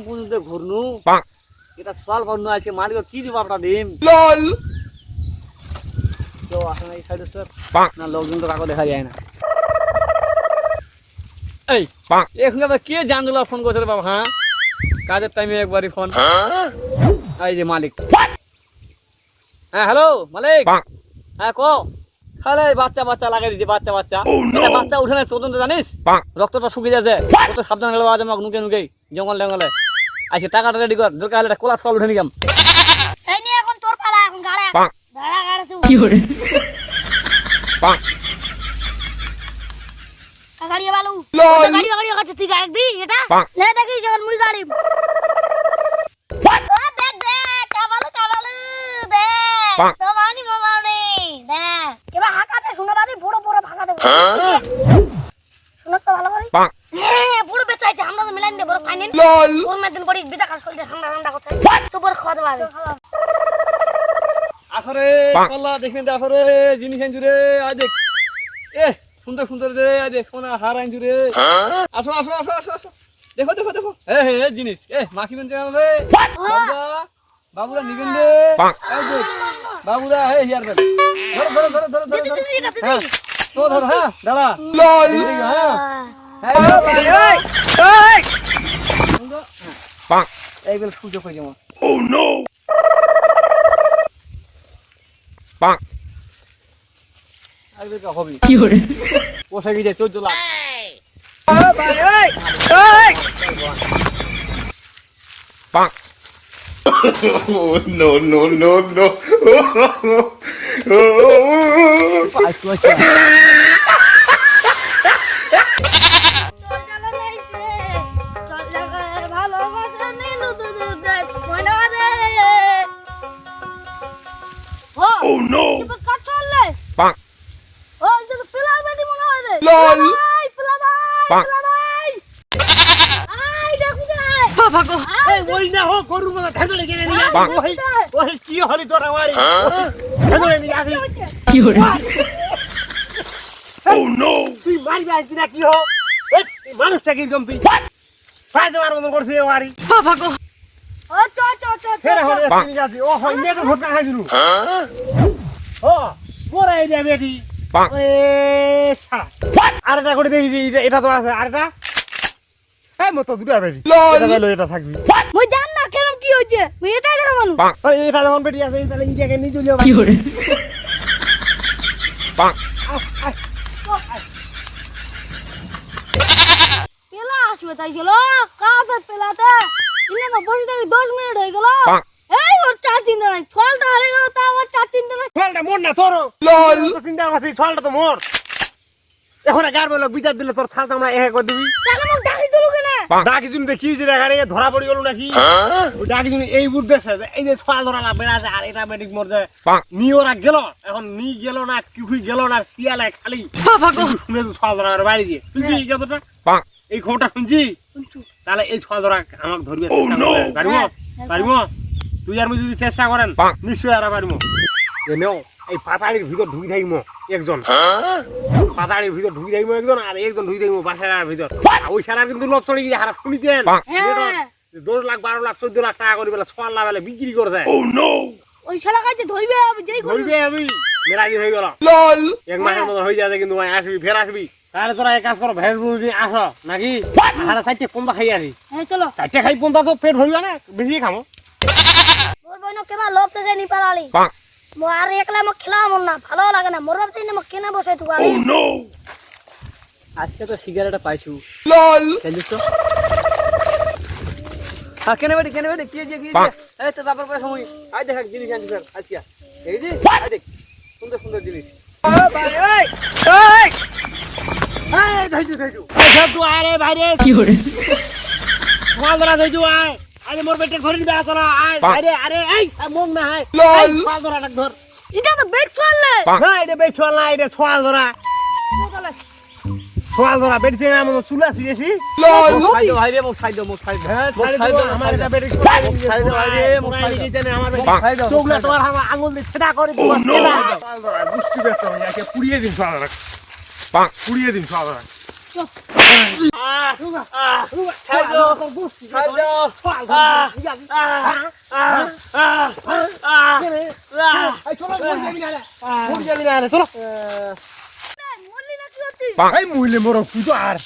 পর্যন্ত ঘুরনু এটা সল বন্ধ আছে মালিক কি দিব আপনার ডিম কেউ আসে না এই সাইডে স্যার না লোকজন তো কাকো দেখা যায় না এই এখন আবার কে জানলো ফোন করছে বাবা হ্যাঁ কাজের টাইমে একবারই ফোন এই যে মালিক হ্যাঁ হ্যালো মালিক হ্যাঁ কো খালে বাচ্চা বাচ্চা লাগাই দিয়েছে বাচ্চা বাচ্চা এটা বাচ্চা উঠে না চোদন জানিস রক্তটা শুকিয়ে যাচ্ছে কত সাবধান গেল আজ আমাকে নুকে নুকে জঙ্গল জঙ্গলে আচ্ছা টাকাটা রেডি কর দরকার হলে কোলা সল উঠে নিকাম এই নিয়ে এখন তোর পালা এখন গাড়া গাড়া গাড়া তুই কি করে গাড়ি বালু গাড়ি গাড়ি কাছে তুই গাড়ি দি এটা নে দেখি যখন মুই গাড়ি ও দেখ দেখ কাবালু দে তো মানি মামানি দে এবার হাকাতে শুনে বাদি পুরো পুরো ভাগা দেব শুনো তো ভালো করে হ্যাঁ পুরো বেচাইছে আমরা তো মিলান দে বড় ফাইনাল ওর মেদিন পড়ি বিদা কাজ করতে ঠান্ডা ঠান্ডা করছে সুপার খাওয়া দেব আসরে কল্লা দেখেন আসরে জিনিস আনজু রে আজ দেখ এ সুন্দর সুন্দর রে আজ দেখ সোনা হার আনজু রে আসো আসো আসো আসো আসো দেখো দেখো দেখো এ জিনিস এ মাখিবেন কেন রে বাবুরা নিবেন রে এই দেখ বাবুরা হে হিয়ার বেল ধরো ধরো ধরো ধরো ধরো হ্যাঁ তো ধরো হ্যাঁ দাদা হ্যাঁ এই এই বেল সুযোগ হয়ে যাবো ও নো কি করে পোশাকি যায় 14 lakh no, no, no, no. Oh no! ভাগো এই ওই না হো গরু মাথা ঠেলে গেলে নিয়া ওই কি হলি তোর আমারে ঠেলে নিয়া আসি কি করে ও নো তুই মারবি আজ না কি হো এই মানুষটা কি গম তুই ফায়দা মার মত করছিস ওয়ারি ভাগো ও চ চ চ ফের হলে তিনি যাবি ও হই নেট ভোটনা খাই দিলু ও পরে এই বেটি এ সারা আরেটা করে দেখি এটা তো আছে আরেটা এই মত দুটা বেটি এটা গেল এটা থাকবি মুই জান না কেরম কি হইছে মুই এটাই দেখা মানু আরে এটা যখন বেটি আছে তাহলে ইটাকে নিয়ে চলে কি করে পেলা আসবে তাই গেল কাপে পেলাতে ইনে মা বসে থেকে 10 মিনিট হয়ে গেল এই ওর 4 দিন নাই ছলটা হারে গেল তা ওর 4 দিন নাই ছলটা মোর না তোর লল তো চিন্তা করছিস ছলটা তো মোর এখন গার বলে বিচার দিলে তোর ছালটা আমরা এক করে দিবি তাকে মোক ডাকি দিলু কেনে ডাকি জুন দেখি যে দেখা রে ধরা পড়ি গেল নাকি ওই ডাকি জুন এই বুদ্ধেছে এই যে ছল ধরা লাগবে আছে আর এটা মেডিক মর যায় নি ওরা গেল এখন নি গেল না কিছুই গেল না পিয়ালে খালি ভাগো শুনে তো ছল ধরা বাইরে গিয়ে শুনছি কতটা এই খবরটা শুনছি তাহলে এই ছল ধরা আমাকে ধরবে পারিব পারিব তুই আর যদি চেষ্টা করেন নিশ্চয়ই আর পারিব নেও এই পাতাড়ির ভিতর ঢুকি থাকবো একজন পাতাড়ির ভিতর ঢুকি থাকবো একজন আর একজন ঢুকি থাকবো বাসার ভিতর ওই সারা কিন্তু লোক চলে গিয়ে হারা শুনিতেন 10 লাখ 12 লাখ 14 লাখ টাকা করে বেলা 6 লাখ বেলা বিক্রি করে যায় ওই শালা কাছে ধরবে যেই ধরবে আমি মেরা কি হয়ে গেল লল এক মাসের মতো হয়ে যাবে কিন্তু আসবি ফের আসবি তাহলে তোরা এক কাজ করো ভেজ বুঝি আসো নাকি হারা 4টে পন্দা খাই আসি হ্যাঁ চলো 4টে খাই পন্দা তো পেট ভরবে না বেশি খামো মোর বইন কেবা লোক তে জানি পালালি মো আর একলা মো খেলা মন না ভালো লাগে না মোর বাপতে মো কেনা বসে তুই আলি আজকে তো সিগারেট পাইছু লল চলিস তো হ্যাঁ কেনে বেটি কি যে এই তো বাবার পয়সা সময় আই দেখ জিনিস আনছি স্যার আচ্ছা এই যে আই দেখ সুন্দর সুন্দর জিনিস ভাই এই এই ধইজু এই সব তো আরে বাইরে কি করে ফালদরা ধইজু আয় আরে মোর বেটে ঘরে দিবা আসরা আয় আরে আরে এই মন না হয় লল ফালদরা ডাক ধর এটা তো বেট চললে না এটা বেট চল না এটা ফালদরা ফালদরা বেট দিয়ে আমো চুলা দিয়েছি লল খাইদো ভাই রে মো খাইদো হ্যাঁ খাইদো আমার এটা বেট খাইদো ভাই রে মো খাইদো আমার বেট চোগলা তোমার আঙ্গুল দিয়ে ছেদা করে দিবা ছেদা ফালদরা গুষ্টি বেশ একে পুড়িয়ে দিন ফালদরা পুড়িয়ে দিন ফালদরা মরলি না কি হতি মহিলে মোর তুই তো আর